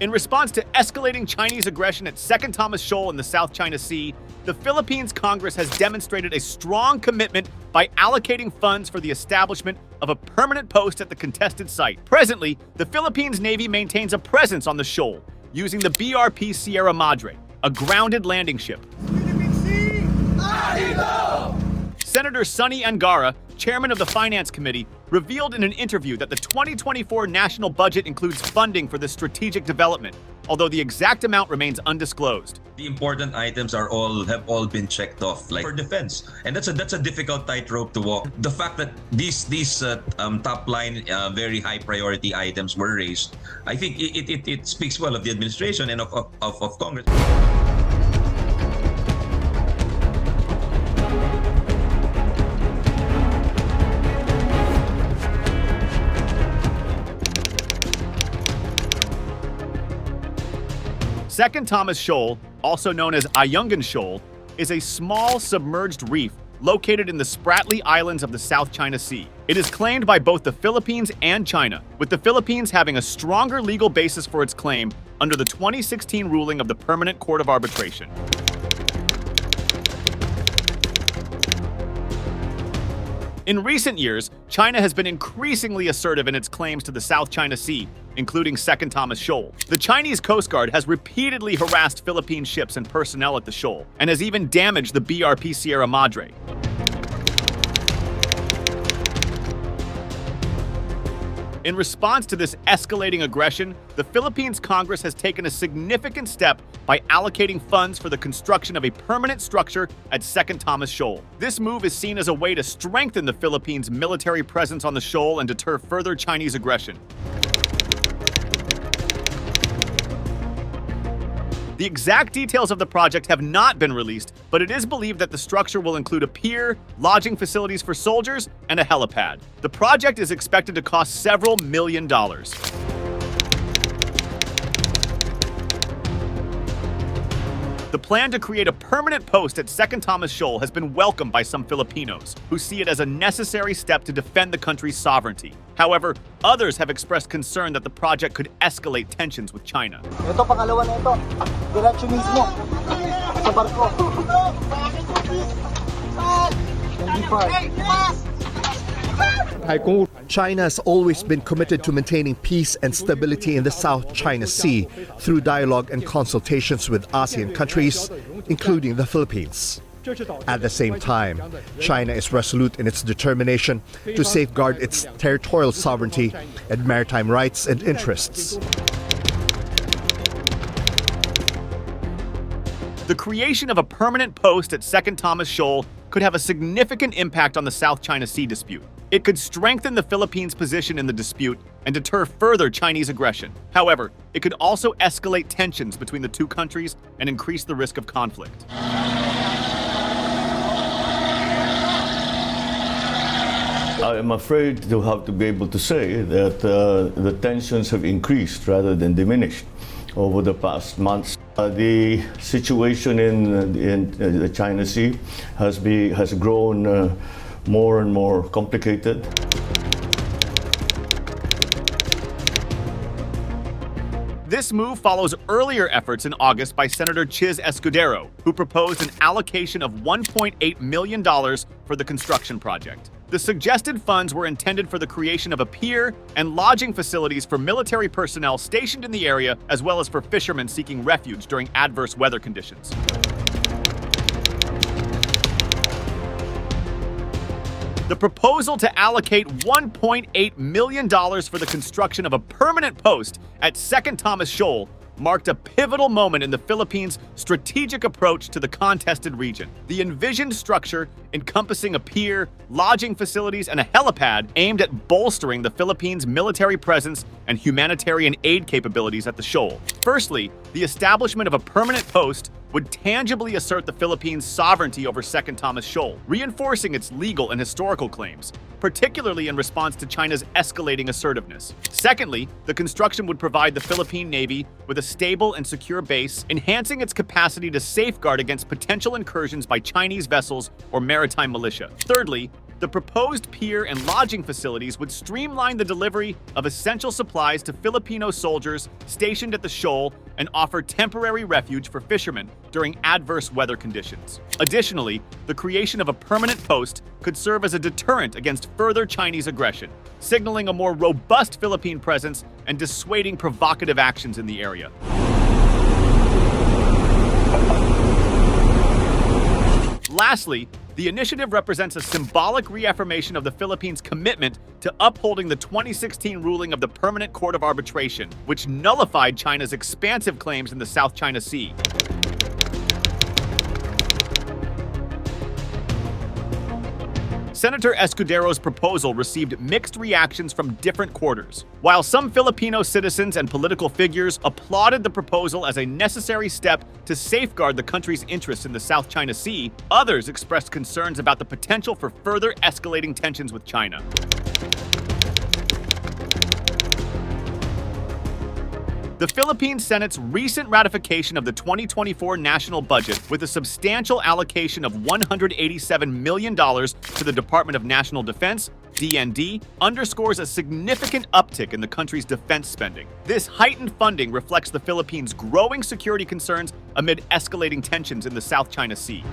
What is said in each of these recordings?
In response to escalating Chinese aggression at Second Thomas Shoal in the South China Sea, the Philippines Congress has demonstrated a strong commitment by allocating funds for the establishment of a permanent post at the contested site. Presently, the Philippines Navy maintains a presence on the shoal, using the BRP Sierra Madre, a grounded landing ship. Senator Sonny Angara, chairman of the Finance Committee, revealed in an interview that the 2024 national budget includes funding for this strategic development, although the exact amount remains undisclosed. The important items have all been checked off, like for defense, and that's a difficult tightrope to walk. The fact that these top line, very high priority items were raised, I think it speaks well of the administration and of Congress. Second Thomas Shoal, also known as Ayungin Shoal, is a small submerged reef located in the Spratly Islands of the South China Sea. It is claimed by both the Philippines and China, with the Philippines having a stronger legal basis for its claim under the 2016 ruling of the Permanent Court of Arbitration. In recent years, China has been increasingly assertive in its claims to the South China Sea, including Second Thomas Shoal. The Chinese Coast Guard has repeatedly harassed Philippine ships and personnel at the shoal, and has even damaged the BRP Sierra Madre. In response to this escalating aggression, the Philippines Congress has taken a significant step by allocating funds for the construction of a permanent structure at Second Thomas Shoal. This move is seen as a way to strengthen the Philippines' military presence on the shoal and deter further Chinese aggression. The exact details of the project have not been released, but it is believed that the structure will include a pier, lodging facilities for soldiers, and a helipad. The project is expected to cost several $1 million. The plan to create a permanent post at Second Thomas Shoal has been welcomed by some Filipinos, who see it as a necessary step to defend the country's sovereignty. However, others have expressed concern that the project could escalate tensions with China. Ito, pangalawa na ito. Diretso mismo. Sa barko. China has always been committed to maintaining peace and stability in the South China Sea through dialogue and consultations with ASEAN countries, including the Philippines. At the same time, China is resolute in its determination to safeguard its territorial sovereignty and maritime rights and interests. The creation of a permanent post at Second Thomas Shoal could have a significant impact on the South China Sea dispute. It could strengthen the Philippines' position in the dispute and deter further Chinese aggression. However, it could also escalate tensions between the two countries and increase the risk of conflict. I'm afraid to have to be able to say that the tensions have increased rather than diminished over the past months. The situation in the China Sea has grown more and more complicated. This move follows earlier efforts in August by Senator Chiz Escudero, who proposed an allocation of $1.8 million for the construction project. The suggested funds were intended for the creation of a pier and lodging facilities for military personnel stationed in the area, as well as for fishermen seeking refuge during adverse weather conditions. The proposal to allocate $1.8 million for the construction of a permanent post at Second Thomas Shoal marked a pivotal moment in the Philippines' strategic approach to the contested region. The envisioned structure, encompassing a pier, lodging facilities, and a helipad, aimed at bolstering the Philippines' military presence and humanitarian aid capabilities at the shoal. Firstly, the establishment of a permanent post would tangibly assert the Philippines' sovereignty over Second Thomas Shoal, reinforcing its legal and historical claims, particularly in response to China's escalating assertiveness. Secondly, the construction would provide the Philippine Navy with a stable and secure base, enhancing its capacity to safeguard against potential incursions by Chinese vessels or maritime militia. Thirdly, The proposed pier and lodging facilities would streamline the delivery of essential supplies to Filipino soldiers stationed at the Shoal and offer temporary refuge for fishermen during adverse weather conditions. Additionally, the creation of a permanent post could serve as a deterrent against further Chinese aggression, signaling a more robust Philippine presence and dissuading provocative actions in the area. Lastly, the initiative represents a symbolic reaffirmation of the Philippines' commitment to upholding the 2016 ruling of the Permanent Court of Arbitration, which nullified China's expansive claims in the South China Sea. Senator Escudero's proposal received mixed reactions from different quarters. While some Filipino citizens and political figures applauded the proposal as a necessary step to safeguard the country's interests in the South China Sea, others expressed concerns about the potential for further escalating tensions with China. The Philippine Senate's recent ratification of the 2024 national budget with a substantial allocation of $187 million to the Department of National Defense, DND, underscores a significant uptick in the country's defense spending. This heightened funding reflects the Philippines' growing security concerns amid escalating tensions in the South China Sea.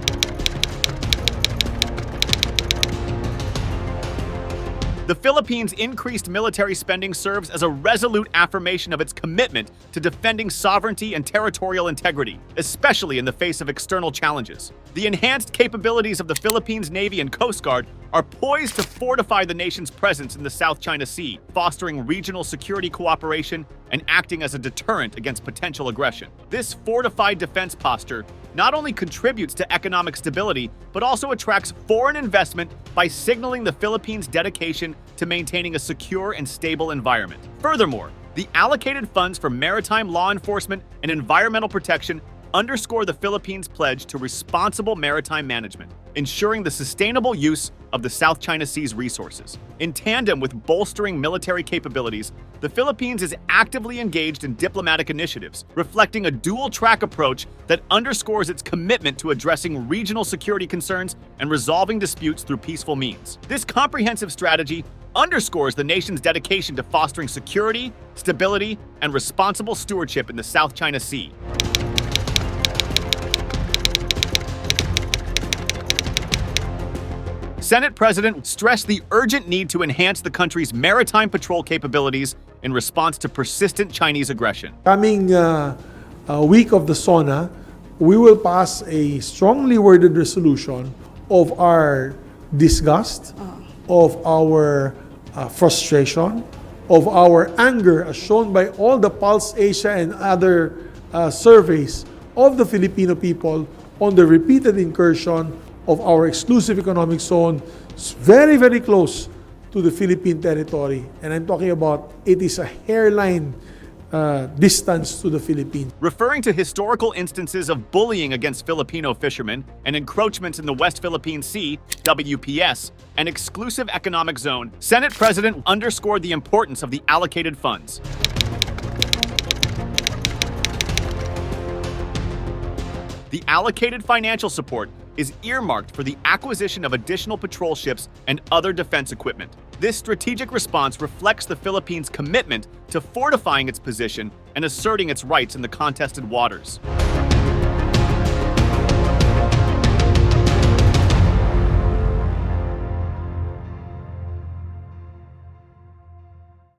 The Philippines' increased military spending serves as a resolute affirmation of its commitment to defending sovereignty and territorial integrity, especially in the face of external challenges. The enhanced capabilities of the Philippines Navy and Coast Guard are poised to fortify the nation's presence in the South China Sea, fostering regional security cooperation and acting as a deterrent against potential aggression. This fortified defense posture not only contributes to economic stability, but also attracts foreign investment by signaling the Philippines' dedication to maintaining a secure and stable environment. Furthermore, the allocated funds for maritime law enforcement and environmental protection underscore the Philippines' pledge to responsible maritime management, ensuring the sustainable use of the South China Sea's resources. In tandem with bolstering military capabilities, the Philippines is actively engaged in diplomatic initiatives, reflecting a dual-track approach that underscores its commitment to addressing regional security concerns and resolving disputes through peaceful means. This comprehensive strategy underscores the nation's dedication to fostering security, stability, and responsible stewardship in the South China Sea. Senate President stressed the urgent need to enhance the country's maritime patrol capabilities in response to persistent Chinese aggression. Coming week of the SONA, we will pass a strongly worded resolution of our disgust, of our frustration, of our anger, as shown by all the Pulse Asia and other surveys of the Filipino people on the repeated incursion of our exclusive economic zone, very, very close to the Philippine territory. And I'm talking about, it is a hairline distance to the Philippines. Referring to historical instances of bullying against Filipino fishermen and encroachments in the West Philippine Sea, WPS, an exclusive economic zone, Senate President underscored the importance of the allocated funds. The allocated financial support is earmarked for the acquisition of additional patrol ships and other defense equipment. This strategic response reflects the Philippines' commitment to fortifying its position and asserting its rights in the contested waters.